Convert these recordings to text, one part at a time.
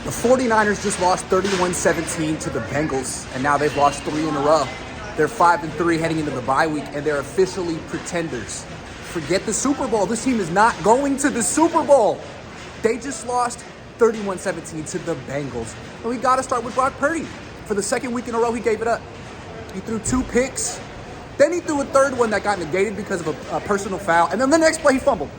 The 49ers just lost 31-17 to the Bengals, and now they've lost 3 in a row. They're 5-3 heading into the bye week, and they're officially pretenders. Forget the Super Bowl. This team is not going to the Super Bowl. They just lost 31-17 to the Bengals. And we got to start with Brock Purdy. For the second week in a row, he gave it up. He threw 2 picks. Then he threw a third one that got negated because of a personal foul. And then the next play, he fumbled.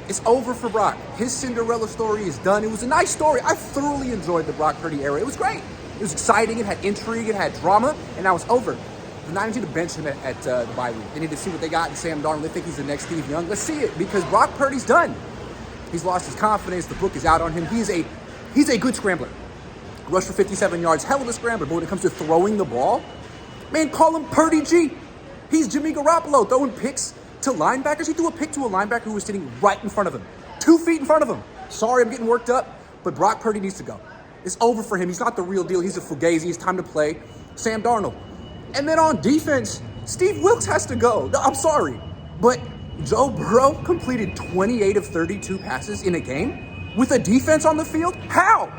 It's over for Brock. His Cinderella story is done. It was a nice story. I thoroughly enjoyed the Brock Purdy era. It was great. It was exciting. It had intrigue. It had drama. And now it's over. The Niners need to bench him at the bye week. They need to see what they got in Sam Darnold. They think he's the next Steve Young. Let's see it, because Brock Purdy's done. He's lost his confidence. The book is out on him. He's a good scrambler. Rushed for 57 yards. Hell of a scrambler. But when it comes to throwing the ball, man, call him Purdy G. He's Jimmy Garoppolo throwing picks to linebackers. He threw a pick to a linebacker who was sitting right in front of him. 2 feet in front of him. Sorry, I'm getting worked up, but Brock Purdy needs to go. It's over for him. He's not the real deal. He's a fugazi. It's time to play Sam Darnold. And then on defense, Steve Wilks has to go. I'm sorry, but Joe Burrow completed 28 of 32 passes in a game with a defense on the field? How?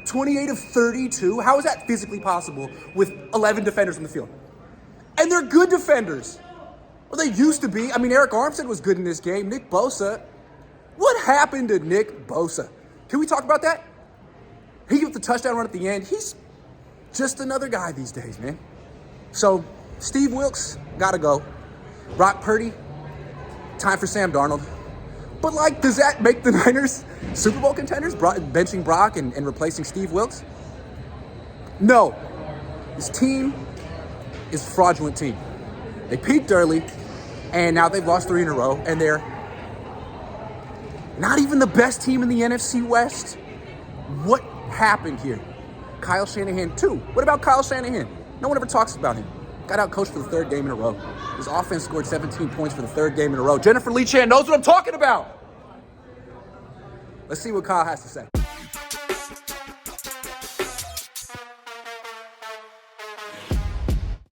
28 of 32? How is that physically possible with 11 defenders on the field? And they're good defenders. Well, they used to be. I mean, Eric Armstead was good in this game. Nick Bosa. What happened to Nick Bosa? Can we talk about that? He got the touchdown run at the end. He's just another guy these days, man. So, Steve Wilks, gotta go. Brock Purdy, time for Sam Darnold. But, does that make the Niners Super Bowl contenders, benching Brock and replacing Steve Wilks? No. This team is a fraudulent team. They peaked early, and now they've lost 3 in a row, and they're not even the best team in the NFC West. What happened here? Kyle Shanahan, too. What about Kyle Shanahan? No one ever talks about him. Got out coached for the 3rd game in a row. His offense scored 17 points for the 3rd game in a row. Jennifer Lee Chan knows what I'm talking about. Let's see what Kyle has to say.